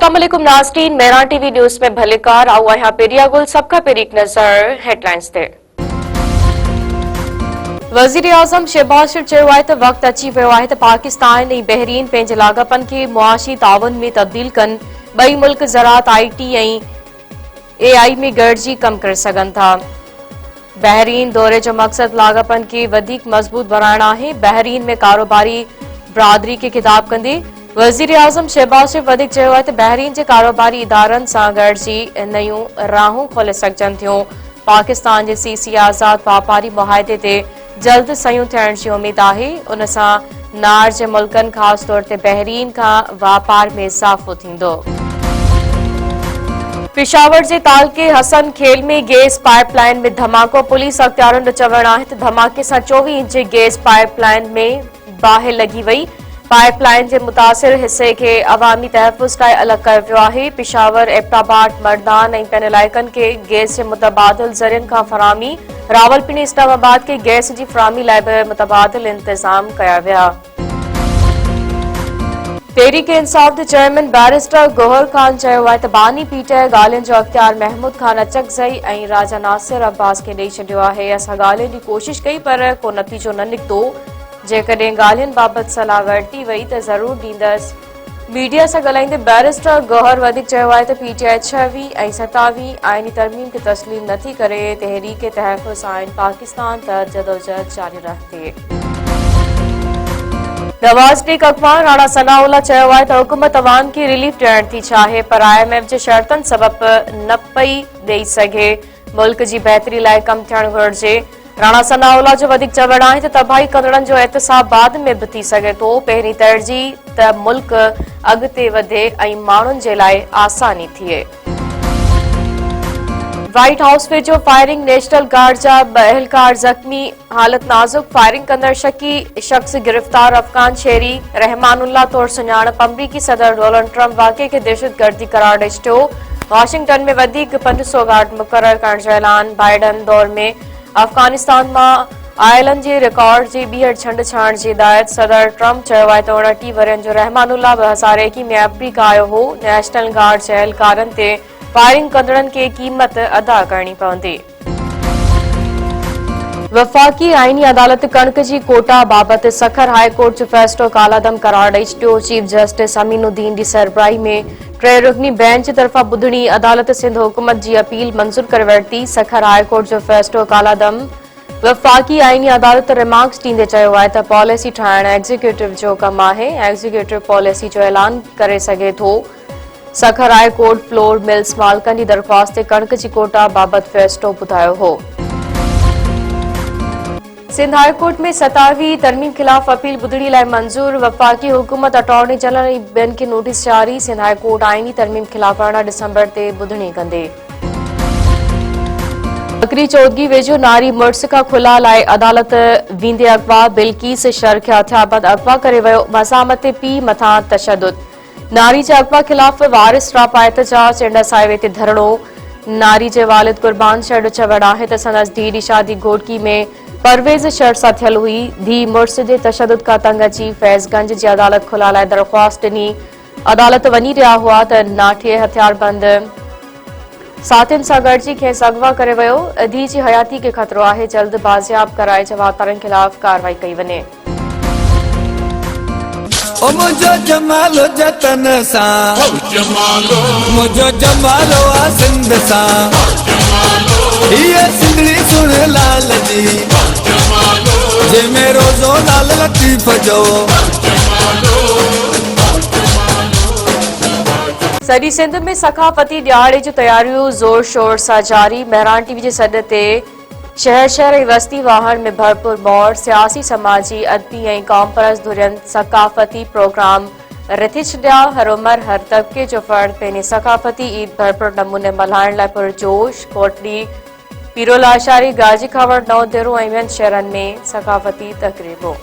अस्सलाम वालेकुम नाज़रीन, मेरा टीवी न्यूज़ में भलेकार आओ यहाँ पेरिया गुल सबका पेरीक नजर हेडलाइंस ते। वज़ीर आज़म शहबाज शरीफ़ चयो आहे त वक़्तु अची वियो आहे त पाकिस्तान ऐं बहरीन पंहिंजे लाॻापन खे मुआशी ताउन में तब्दील कनि। ॿई मुल्क ज़राअत, IT ऐं AI में गॾिजी कम करे सघनि था। बहरीन दौरे जो मक़सद लाॻापन खे वधीक मज़बूत बनाइण आहे। बहरीन में कारोबारी बिरादरी खे ख़िताब कंदे वज़ीर आज़म शहबाज शरीफ़ वधीक चयो आहे त बहरीन जे कारोबारी इदारनि सां गॾिजी नयूं राहूं खोले सघजनि थियूं। पाकिस्तान जे CC आज़ाद वापारी मुआहदे ते जल्द सयूं थियण जी उम्मीद आहे। उन सां नार जे मुल्कनि ख़ासि तौर ते बहरीन खां वापार में इज़ाफ़ो थींदो। पेशावर जे तालके हसन खेल में गैस पाइपलाइन में धमाको। पुलिस अख़्तियारनि जो चवणु आहे त धमाके सां 24 इंच गैस पाइपलाइन में बाहि लॻी वई। पाइपलाइन जे मुतासिर हिस्से खे अवामी तहफ़ुज़ लाइ अलॻि कयो वियो आहे। पेशावर, एबटाबाद, मर्दान ऐं पिणु इलाइक़नि खे गैस जे मुतबादिल ज़रियनि खां फराहमी। रावलपिंडी, इस्लामाबाद खे गैस जी फराहमी लाइ बि मुतबादिल इंतज़ाम कया विया। तहरीक इंसाफ़ जे चेयरमैन बैरिस्टर गौहर ख़ान चयो आहे त बानी PTI ॻाल्हियुनि जो अख़्तियार महमूद ख़ान अचकज़ई ऐं राजा नासिर अब्बास खे ॾेई छॾियो आहे। असां ॻाल्हियुनि जी कोशिश कई पर को नतीजो न निकितो। जेकॾहिं ॻाल्हियुनि बाबति सलाह वरिती वई त ज़रूर ॾींदसि। मीडिया सां ॻाल्हाईंदे बैरिस्टर गौहर वधीक चयो आहे त PTI 6वीं ऐं 27वीं आइनी तरमीम खे तस्लीम नथी करे। तहरीक तहफ़ुज़ आइन पाकिस्तान त जदोजहद जारी रहंदी। नवाज़ लीग अॻवान राणा सनाउल्लाह चयो आहे त हुकूमत अवाम खे रिलीफ ॾियण थी चाहे पर IMF जे शर्तनि सबबि न पई ॾेई सघे। मुल्क जी बहितरी लाइ कमु थियणु घुरिजे। राणा सनाउल्लाह जो वधीक चवणु आहे त तबाही कंदड़नि जो एहतिसाब बाद में बि थी सघे थो। पहिरीं तरजीह त मुल्क अॻिते वधे ऐं माण्हुनि जे लाइ आसानी थिए। व्हाइट हाउस वेझो फायरिंग, नेशनल गार्ड जा 2 एहलकार ज़ख़्मी, हालत नाज़ुक। फायरिंग कंदड़ शकी शख़्स गिरफ़्तार। अफ़गान शहरी रहमानुल्लाह तौर सुञाणप। अमरीकी सदर डोनाल्ड ट्रंप वाक़े खे दहशतगर्दी करार ॾेई छॾियो। वाशिंगटन में वधीक 500 गार्ड मुक़रर करण जो ऐलान। बाइडन दौर में अफ़गानिस्तान मां आयलनि जे रिकॉर्ड जी ॿीहर छंड-छाण जी हिदायत। सदर ट्रंप चयो आहे त 29 वरियनि जो रहमानुल्लाह 2021 में अफ्रीका आयो हो। नेशनल गार्ड जे एहलकारनि ते फायरिंग कंदड़नि खे क़ीमत अदा करणी पवंदी। वफ़ाक़ी आइनी अदालत कणक जी कोटा बाबति सखर हाई कोर्ट जो फ़ैसिलो कालादम करार ॾेई छॾियो। चीफ जस्टिस अमीनुद्दीन जी सरबराही में 3 रुकनी बेंच तरफ़ां ॿुधणी अदालत सिंध हुकूमत जी अपील मंज़ूर करे वरिती। सखर हाई कोर्ट जो फ़ैसिलो कालादम वफ़ाक़ी आइनी अदालत रिमार्क्स ॾींदे चयो आहे त पॉलिसी ठाहिण एग्ज़ीक्यूटिव जो कमु आहे। एग्ज़ीक्यूटिव पॉलिसी जो ऐलान करे सघे थो। Sukkur high court flour mills मालिकनि जी दरख़्वास्त ते कणक जी कोटा बाबति फ़ैसिलो ॿुधायो हो। सिंध हाई कोर्ट में 27वीं तरमीम ख़िलाफ़ अपील ॿुधणी लाइ मंज़ूर। वफ़ाक़ी हुकूमत, अटॉर्नी जनरल ऐं ॿियनि खे नोटिस जारी। सिंध हाई कोर्ट आइनी तरमीम ख़िलाफ़ 18 डिसंबर ते ॿुधणी कंदे। बकरी चौदगी वेझो नारी मुड़िस खां खुला लाइ अदालत वेंदे अगवा। बिल्किस शर खे हथियारबंद अगवा करे वियो। मज़ामत ते पीउ मथां तशदुद। नारी जे अगवा ख़िलाफ़ वारिस रापा एहतजाज। इंडस हाईवे ते धरणो। नारी जे वालिद कुर्बान शर जो चवणु आहे त संदसि धीअ जी शादी घोटकी में परवेज़ शर सां थियल हुई। धीअ मुड़िस जे तशदुद खां तंग अची फैज़गंज जी अदालत खुला लाइ दरख़्वास्त ॾिनी। अदालत वञी रहिया हुआ त नाठीअ हथियारबंद साथियुनि सां गॾिजी खेसि अगवा करे वियो। धीअ जी हयाती खे ख़तरो आहे। जल्द बाज़ियाब कराए जवाबदारनि ख़िलाफ़ कार्रवाई कई वञे। ओ मुझो जमालो जतन सां, मुझो जमालो आ सिंध सां। ये सिंधड़ी सुन लाल जी, जे मेरो जो लाल लतीफ़ जो। सॼी सिंध में सखाफ़ती ॾियारे जूं तयारियूं ज़ोर शोर सां जारी। मेहरान टीवी जे सॾ ते शहर ऐं वस्ती वाहन में भरपूर मौर। सियासी, समाजी, अदबी ऐं क़ौम परस्त धुरियनि सकाफ़ती प्रोग्राम रिथे छॾिया। हर उमिरि, हर तबिके जो फ़र्द पंहिंजी सकाफ़ती ईद भरपूर नमूने मल्हाइण लाइ पुरजोश। कोटड़ी, पीरोला, शारी, गाजी खावड़, नवदेरो ऐं ॿियनि शहरनि में सकाफ़ती तक़रीबूं।